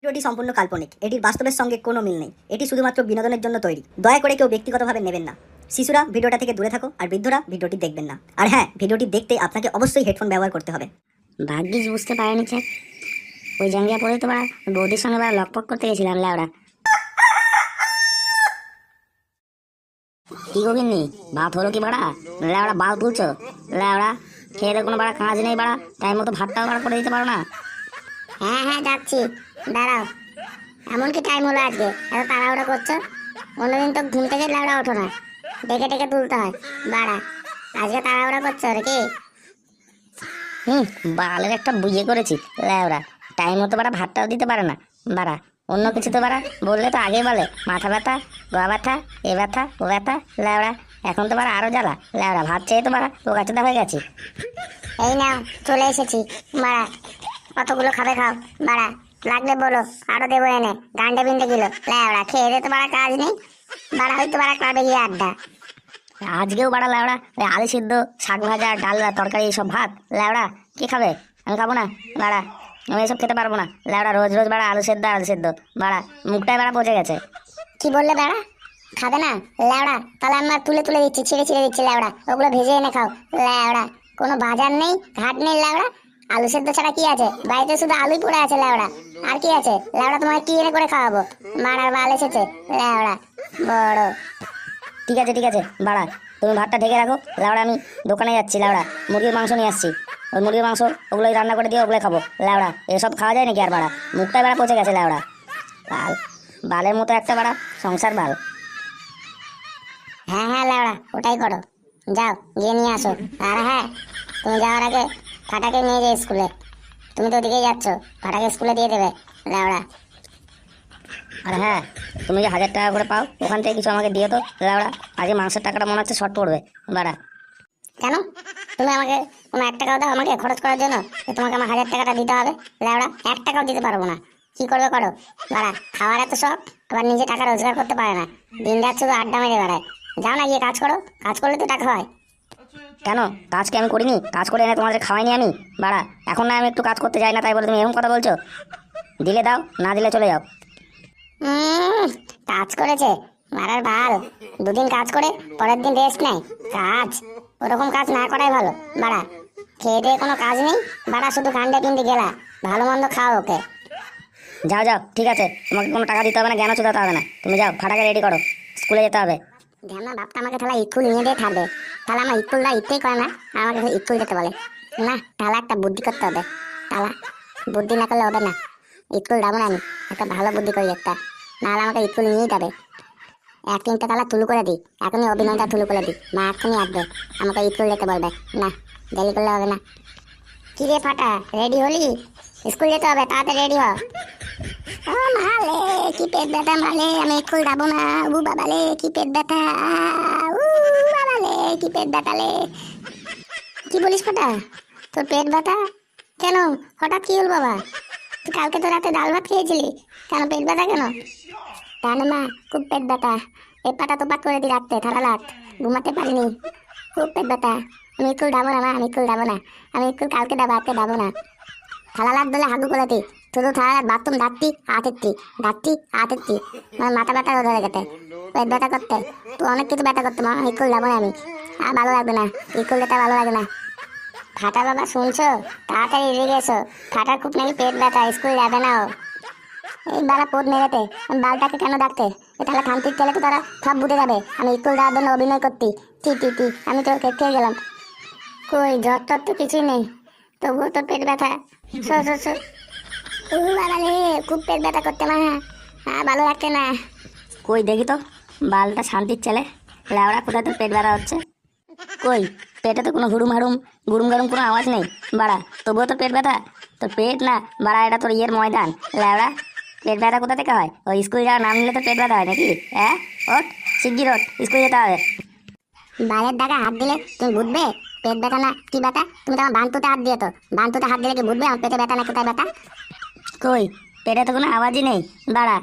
ভিডিওটি সম্পূর্ণ কাল্পনিক। এটির বাস্তবের সঙ্গে কোনো মিল নেই। এটি শুধুমাত্র বিনোদনের জন্য তৈরি। দয়া করে কেউ ব্যক্তিগতভাবে নেবেন না। শিশুরা ভিডিওটা থেকে দূরে থাকো, আর বৃদ্ধরা ভিডিওটি দেখবেন না। আর হ্যাঁ, ভিডিওটি দেখতে আপনাকে অবশ্যই হেডফোন ব্যবহার করতে হবে। ভাগ্যিস বুঝতে পারেনি স্যার। ওই জাঙ্গিয়া পরেই তো বৌদির সঙ্গে লকপক করতে গেছিলাম ল্যাওড়া। কি গোবিন্দি, ভাত হলো কি বাড়া? ল্যাওড়া বাল তুলছো ল্যাওড়া? খেয়ে কোনো বাড়া কাজ নেই বাড়া, টাইম মতো ভাতটাও বাড়া করে দিতে পারো না? হ্যাঁ হ্যাঁ যাচ্ছি, দাঁড়াও। এমন কি টাইম হলো আজকে, এত তাড়াহুড়ো করছো? অন্যদিন তো ঘুম থেকে লাউড়া ওঠো না, ডেকে ডেকে তুলতে হয় বাড়া। আজকে তাড়াহুড়ো করছো নাকি? বালের একটা বুঝে করেছি ল্যাওড়া, টাইম মতো বাড়া ভাতটাও দিতে পারে না বাড়া। অন্য কিছু তো বাড়া বললে তো আগেই বলে, মাথা ব্যথা, গা ব্যথা, এ ব্যথা, ও ব্যথা ল্যাওড়া। এখন তো বাড়া আরো জ্বালা ল্যাওড়া, ভাত চেয়ে তো বাড়া ও গাছেদা হয়ে গেছি। এই নাও চলে এসেছি বাড়া, কতগুলো খাবে খাও বাড়া, লাগলে বলো আরো দেবো এনে। গান্ডে বিন্দে কিলো ল্যাওড়া, খেয়ে দে তো বাড়া, কাজ নেই বাড়া, হয়তো বাড়া ক্লাবে গিয়ে আড্ডা। আজকেও বাড়া ল্যাওড়া ওই আলু সিদ্ধ, শাক ভাজা, ডাল তরকারি, এইসব ভাত ল্যাওড়া। কি খাবে? আমি খাবো না বাড়া, আমি এসব খেতে পারবো না ল্যাওড়া। রোজ রোজ বাড়া আলু সেদ্ধ আলু সেদ্ধ বাড়া, মুখটাই বাড়া পচে গেছে। কি বললে বাড়া? খাবে না ল্যাওড়া? তাহলে আমার তুলে তুলে দিচ্ছি, ছিঁড়ে ছিঁড়ে দিচ্ছি ল্যাওড়া, ওগুলো ভেজে এনে খাও ল্যাওড়া। কোনো বাজার নেই, ঘাট নেই ল্যাওড়া, আলু সেদ্ধ ছাড়া কি আছে বাড়িতে? শুধু আলুই পড়ে আছে ল্যাওড়া, আর কি আছে ল্যাওড়া? তোমাকে কি এনে করে খাওয়াবো? মারার বাল এসেছে ল্যাওড়া বড়। ঠিক আছে ঠিক আছে বাড়া, তুমি ভাতটা ঢেকে রাখো ল্যাওড়া, আমি দোকানে যাচ্ছি ল্যাওড়া, মুরগির মাংস নিয়ে আসছি। ওই মুরগির মাংস ওগুলোই রান্না করে দিয়ে ওগুলোই খাবো ল্যাওড়া। এসব খাওয়া যায় নাকি আর বাড়া? মুখটাই বাড়া পচে গেছে ল্যাওড়া। বাল, বালের মতো একটা বাড়া সংসার বাল। হ্যাঁ হ্যাঁ ল্যাওড়া, ওটাই করো, যাও গিয়ে নিয়ে আসো। আর হ্যাঁ, তুমি যাওয়ার আগে ফাটাকে নিয়ে যাও স্কুলে, তুমি তো ওদিকেই যাচ্ছ, ফাটাকে স্কুলে দিয়ে দেবে ল্যাওড়া। আর হ্যাঁ, তুমি যে 1000 টাকা করে পাও ওখান থেকে কিছু আমাকে দিও তো ল্যাওড়া। আজকে মাংসের টাকাটা মনে হচ্ছে শর্ট পড়বে বাড়া। কেন? তুমি আমাকে কোনো 1 টাকাও দাও আমাকে খরচ করার জন্য, যে তোমাকে আমার 1000 টাকাটা দিতে হবে ল্যাওড়া? 1 টাকাও দিতে পারবো না। কি করবে করো বাড়া, খাওয়ার এত শখ, আবার নিজে টাকা রোজগার করতে পারে না, দিন রাত শুধু আড্ডা মেরে বেড়ায়। যাও না গিয়ে কাজ করো, কাজ করলে তো টাকা হয়। কেন কাজ কি আমি করিনি? কাজ করে এনে তোমাদের খাওয়াইনি আমি বাড়া? এখন না আমি একটু কাজ করতে যাই না তাই বলে তুমি এরকম কথা বলছো? দিলে দাও, না দিলে চলে যাও। কাজ করেছে মারার বাল, দুদিন কাজ করে পরের দিন রেস্ট নেয়। কাজ, ওরকম কাজ না করাই ভালো বাড়া। খেয়ে দিয়ে কোনো কাজ নেই বাড়া, শুধু কাণ্ডে পিণ্ডে গেলা, ভালো মন্দ খাও ওকে। যাও যাও ঠিক আছে, তোমাকে কোনো টাকা দিতে হবে না, জ্ঞানও চুদাতে হবে না। তুমি যাও, ফাটাকে রেডি করো, স্কুলে যেতে হবে। ধ্যান বাপটা আমাকে তাহলে স্কুল নিয়ে দিয়ে থাকবে, তাহলে আমার স্কুলটা ইচ্ছেই করে না, আমাকে স্কুল যেতে বলে না। তাহলে একটা বুদ্ধি করতে হবে, তাহলে বুদ্ধি না করলে হবে না। স্কুল যাবো না আমি, একটা ভালো বুদ্ধি করি একটা, নাহলে আমাকে স্কুল নিয়েই যাবে। অ্যাক্টিংটা তাহলে তুলু করে দিই, এখনই অভিনয়টা তুলু করে দিই, মা এখনই আসবে আমাকে স্কুল যেতে বলবে না, দেরি করলে হবে না। কি রে ফাটা, রেডি হলি? স্কুল যেতে হবে, তাড়াতাড়ি রেডি হ। ও মালে কি পেট ব্যথা মালে, আমি স্কুল যাবো না। উ বাবালে কি পেট ব্যথা, উ বাবালে কি পেট ব্যথা লে। কি বলিস ফাটা, তোর পেট ব্যথা কেন? হঠাৎ কি হল বাবা? তুই কালকে তো রাতে ডাল ভাত খেয়েছিলি, কেন পেট ব্যথা কেন? জানো মা, খুব পেট ব্যথা, এই পাটা তো পাক করে দি রাখতে, ঠান্ডা লাগ, ঘুমাতে পারিনি, খুব পেট ব্যথা। আমি স্কুল যাবো না মা, আমি স্কুল যাবো না, আমি স্কুল কালকে যাবো, আজকে যাবো না। থালা লাগ দিলে হাগু করেতি, শুধু থালা লাগ বাথরুম ডাকতি আতেরতি, মানে মাথা ব্যথা ধরে গেতে, পেট ব্যথা করতে, তুই অনেক কিছু ব্যথা করতে মা, স্কুল যাবো না আমি, আর ভালো লাগবে না, স্কুল যেতে ভালো লাগে না। ফাটা বাবা শুনছো, তাড়াতাড়ি রেগে এসো, ফাটার খুব নাকি পেট ব্যথা, স্কুল যাবে না ও। এই বালা পোদ মেরেতে বালটাকে কেন ডাকতে? তাহলে থানতির ছেলে তো তারা সব বুঝে যাবে আমি স্কুল যাওয়ার জন্য অভিনয় করতি। টি আমি তোর খেয়ে গেলাম, কই জ্বর টর তো কিছুই নেই, তবুও তোর পেট ব্যথা। বাবালে খুব পেট ব্যথা করতে মা, ভালো লাগছে না। কই দেখি তো বালটা শান্তির ছেলে ল্যাওড়া, কোথায় তোর পেট ব্যথা হচ্ছে? কই পেটে তো কোনো হুড়ুম হাড়ুম গুড়ুম গাড়ুম কোনো আওয়াজ নেই বাড়া, তবুও তোর পেট ব্যথা? তোর পেট না বাড়া, এটা তোর ইয়ের ময়দান ল্যাওড়া। পেট ব্যথা কোথা থেকে হয়? ওই স্কুল যাওয়ার নাম নিলে তো পেট ব্যথা হয় নাকি? হ্যাঁ ওঠ, শিগগির ওঠ, স্কুল যেতে হবে। বালের দাগা হাত দিলে তুমি বুঝবে পেট ব্যথা না কি ব্যথা? তুমি তো আমার বান্তুতে হাত দিয়ে, তো বান্তুতে হাত দিলে কি বুঝবে আমার পেটে ব্যথা না কোথায় ব্যথা? কই পেটে তো কোনো আওয়াজই নেই বাড়া।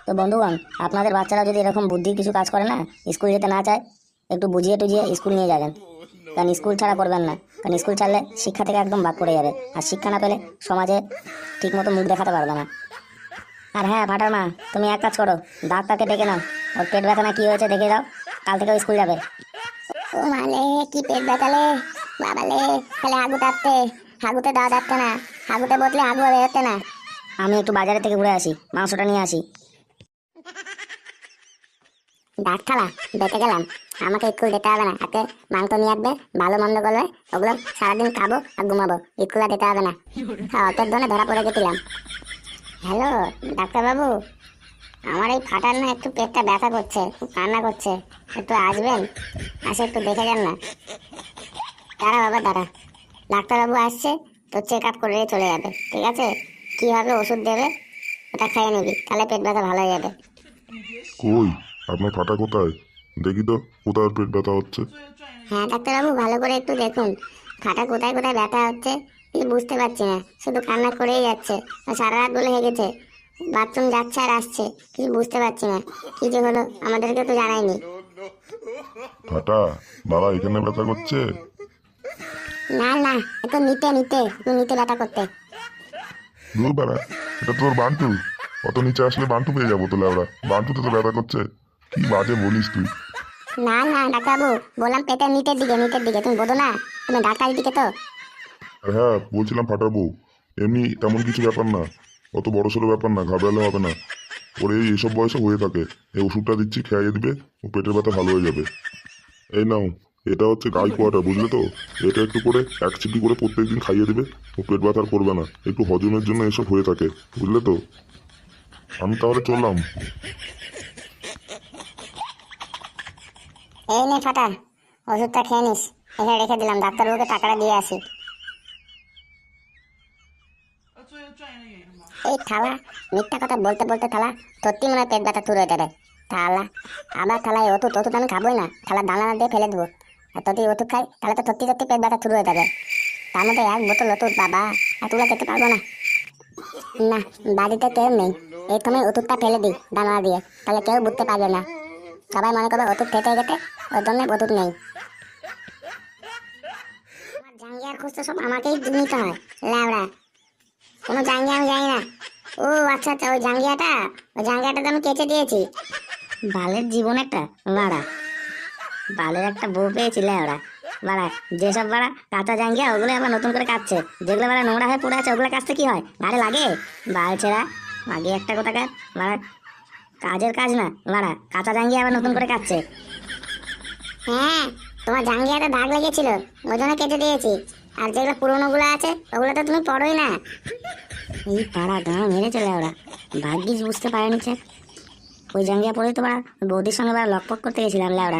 তো বন্ধুগণ, আপনাদের বাচ্চারা যদি এরকম বুদ্ধির কিছু কাজ করে না, স্কুল যেতে না চায়, একটু বুঝিয়ে টুঝিয়ে স্কুল নিয়ে যাবেন। কারণ স্কুল ছাড়া করবেন না, কারণ স্কুল ছাড়লে শিক্ষা থেকে একদম বাদ পড়ে যাবে, আর শিক্ষা না পেলে সমাজে ঠিকমতো মুখ দেখাতে পারবে না। আর হ্যাঁ ফাটার মা, তুমি এক কাজ করো, ডাক্তারকে ডেকে নাও, ওর পেট ব্যথা না কি হয়েছে দেখে দাও, কাল থেকে স্কুল যাবে। ও মালে কি পেট ব্যথালে বাবালে, তাহলে হাগুতে আসতে, হাগুতে দেওয়া যাচ্ছে না, হাগুতে বদলে হাগু বেরোচ্ছে না। আমি একটু বাজারে থেকে ঘুরে আসি, মাংসটা নিয়ে আসি। ডাক্তারা বেঁচে গেলাম, আমাকে স্কুল যেতে হবে না, হাতে মাংস নিয়ে আসবে, ভালো মন্দ করবে, ওগুলো সারাদিন খাবো আর ঘুমাবো, স্কুলে যেতে হবে না। অতের জন্য ধরা পড়ে গেছিলাম। হ্যালো ডাক্তারবাবু, আমার এই ফাটার না একটু পেটটা ব্যথা করছে, খুব কান্না করছে, একটু আসবেন, আসে একটু দেখে যান না। দাঁড়া বাবা দাঁড়া, ডাক্তারবাবু আসছে, তো চেক আপ করে চলে যাবে, ঠিক আছে? কি হবে ওষুধ দেবে, ওটা খেয়ে নিবি, তাহলে পেট ব্যথা ভালো হয়ে যাবে। কই আপনার ফাটা কোথায়? দেখি তো কোথায় পেট ব্যথা হচ্ছে। হ্যাঁ ডাক্তারবাবু, ভালো করে একটু দেখুন, ফাটা কোথায় কোথায় ব্যথা হচ্ছে কিছু বুঝতে পারছি না, শুধু কান্না করেই যাচ্ছে, আর সারা রাত বলে হেগেছে, বাথরুম যাচ্ছে আর আসছে, কিছু বুঝতে পারছি না কি যে হলো, আমাদেরকে তো জানায়নি। ফাটা বাবা এখানে ব্যথা করছে? না না, একটু নিতে ব্যথা করতে। দূর বেড়া, এটা তোর বান্টু, অত নিচে আসলে বান্টু পেয়ে যাবো তো লেবড়া, বান্টুতে তো ব্যথা করছে, কি বাজে বলিস তুই। না না ডাক্তারবাবু, বললাম পেটের নিচের দিকে, তুমি বোঝো না, তুমি ডাক্তারের দিকে তো। আর হ্যাঁ বলছিলাম ফাটার বউ, এমনি তেমন কিছু ব্যাপার না, অত বড় সড়ো ব্যাপার না, ঘাবড়ালে হবে না, ওর এইসব বয়সে হয়ে থাকে, এই ওষুধটা দিচ্ছি খেয়ে দিবে, ও পেটের ব্যথা ভালো হয়ে যাবে। এই নাও, এটা হচ্ছে গাই কোয়াটা, বুঝলে তো? এটা একটু করে 1 চিপি করে প্রত্যেকদিন খাইয়ে দিবে, ও পেট ব্যথা আর করবে না, একটু হজমের জন্য এসব হয়ে থাকে, বুঝলে তো? আমি তাহলে চললাম। এই নে ফাটা, ওষুধটা খেয়ে নিস, এখানে রেখে দিলাম, ডাক্তারবাবুকে টাকাটা দিয়ে আসি। এই থালা, মিথ্যা কথা বলতে বলতে থালা সত্যি মনে হয় পেট ব্যথা শুরু হয়ে যাবে। থালা আবার থালায় ওষুধ আমি খাবোই না, থালা দানা দিয়ে ফেলে দেবো, আর যদি ওষুধ খাই তাহলে তো সত্যি পেট ব্যথা শুরু হয়ে যাবে। তার মধ্যে 1 বোতল ওষুধ, বাবা এতগুলো খেতে পারবো না। না বাড়িতে কেউ নেই, এই তুমি ওষুধটা ফেলে দিই দানা দিয়ে, তাহলে কেউ বুঝতে পারবে না, সবাই মনে করবে ওষুধ খেতে ওর জন্য ওষুধ নেই। আমার জাঙ্গিয়ার খোঁজ তো সব আমাকেই নিতে হয়, ল্যাবড়া কোনো জাঙ্গিয়া আমি জানি না। ও আচ্ছা আচ্ছা, ওই জাঙ্গিয়াটা তো আমি কেচে দিয়েছি। বালের জীবন একটা বাড়া, বালের একটা বউ পেয়েছিলে ওরা বাড়া, যেসব বাড়া কাঁচা জাঙ্গিয়া ওগুলো আবার নতুন করে কাটছে, যেগুলো বাড়া নোংরা হয়ে পড়ে আছে ওগুলো কাটতে কি হয়, গাড়ি লাগে বাল ছেঁড়া, আগে একটা কোথাকার বাড়া, কাজের কাজ না বাড়া, কাঁচা জাঙ্গিয়া আবার নতুন করে কাটছে। হ্যাঁ তোমার জাঙ্গিয়াটা দাগ লেগেছিল, ওই জন্য কেটে দিয়েছি, আর যেগুলো পুরোনো গুলো আছে ওগুলো তো তুমি পড়োই না। এই পাড়া গাঁ মেরে চলে ওরা, ভাগ্যিস বুঝতে পারেনি সে, ওই জাঙ্গিয়া পরে তো বাড়া বৌদির সঙ্গে বাড়া লকপক করতে গেছিলাম ল্যাওড়া,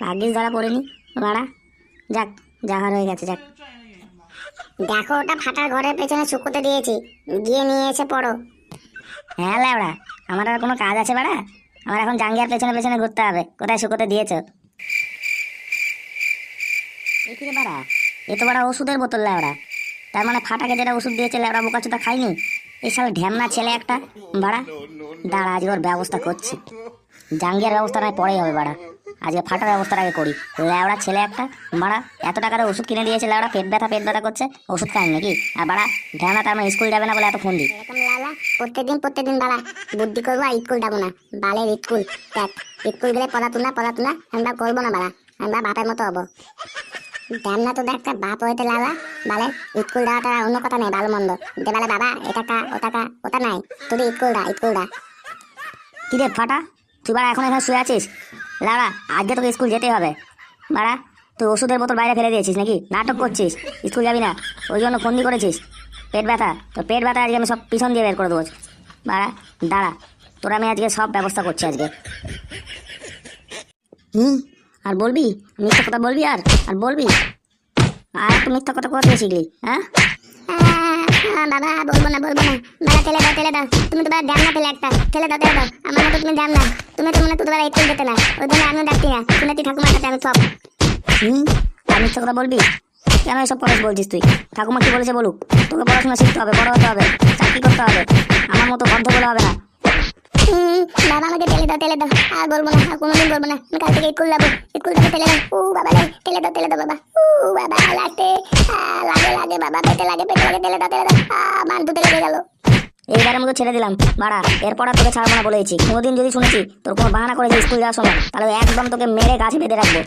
ভাগ্যিস ধরা পড়েনি বাড়া, যাক যাহার হয়ে গেছে যাক। দেখো ওটা ফাটার ঘরের পেছনে শুকোতে দিয়েছি, গিয়ে নিয়ে এসে পড়ো। হ্যাঁ ল্যাওড়া, আমার আর কোনো কাজ আছে বাড়া, আমার এখন জাঙ্গিয়ার পেছনে পেছনে ঘুরতে হবে, কোথায় শুকোতে দিয়েছ। এখানে বাড়া, এ তো বাড়া ওষুধের বোতল ল্যাওড়া, তার মানে ফাটাকে যেটা ওষুধ দিয়েছে ল্যাওড়া বোকাচোদা খাইনি, এই সাল ঢ্যামনা ছেলে একটা বাড়া, দাঁড়া আজ ওর ব্যবস্থা করছি, জাঙ্গিয়ার ব্যবস্থা নয় পরেই হবে বাড়া, আজকে ফাটার ব্যবস্থার আগে করি। ল্যাওড়া ছেলে একটা বাড়া, এত টাকার ওষুধ কিনে দিয়েছে ল্যাওড়া, পেট ব্যথা করছে, ওষুধ খায় নাকি, আর বাড়া ঢ্যামনা তার মানে স্কুল যাবে না বলে এত ফোন দিই। এরকম লালা প্রত্যেকদিন বাড়া বুদ্ধি করবো, আর স্কুল যাবো না, বালের স্কুল, দেখ স্কুল গেলে পড়াতুনা আমরা করবো না বাড়া, আমরা বাপের মতো হবো। না তো দেখ বাপ হইতে লালা, বালের স্কুল যাওয়াটা অন্য কথা নেই, ভালো মন্দ যে বলে বাবা এটা কা ওটা নাই, তুই স্কুল দা। কি রে ফাটা, তুই বাড়া এখন এখানে শুয়ে আছিস লাউড়া, আজকে তোকে স্কুল যেতেই হবে বাড়া, তুই ওষুধের বোতল বাইরে ফেলে দিয়েছিস নাকি, নাটক করছিস, স্কুল যাবি না ওই জন্য ফোন করেছিস, পেট ব্যথা, তো পেট ব্যথা আজকে আমি সব পিছন দিয়ে বের করে দেবো বাড়া, দাঁড়া তোরা আমি আজকে সব ব্যবস্থা করছি আজকে। আর বলবি মিথ্যা কথা বলবি, আর বলবি, আর একটু মিথ্যা কথা কোথা থেকে শিখলি, হ্যাঁ? বাবা বলবো না বাবা, ঠেলে দাও, তুমি তো জ্যাম না ফেলে একটা ঠেলে দাও, আমার মতো তুমি জ্যাম না, তুমি তো মনে তো স্কুল যেতে না, ওই জন্য আমিও ডাকছি না, শুনেছি ঠাকুমার কাছে আমি সব। আর মিথ্যা কথা বলবি, কেন এসব কথা বলছিস তুই? ঠাকুমা কি বলেছে বলুক, তোকে পড়াশোনা শিখতে হবে, বড় হতে হবে, চাকরি করতে হবে, আমার মতো বদ্ধ বলে হবে না। বাবা আমাকে টেলে দাও আর বলবো না, আর কোনোদিন বলবো না। আমি কাল থেকে স্কুল যাবো, স্কুল থেকে টেলে দাও। বাবা রে, টেলে দাও বাবা। বাবা লাগতে, লাগে বাবা, পেটে লাগে, টেলে দাও। মান্টুতে লেগে গেল। এইবারের মতো ছেড়ে দিলাম বাড়া, এরপর আর তোকে ছাড়বো না বলেছি। কোনোদিন যদি শুনেছি তোর কোনো বাহানা করে যে স্কুল যাওয়ার সময়, তাহলে একদম তোকে মেরে গাছে বেঁধে রাখবো।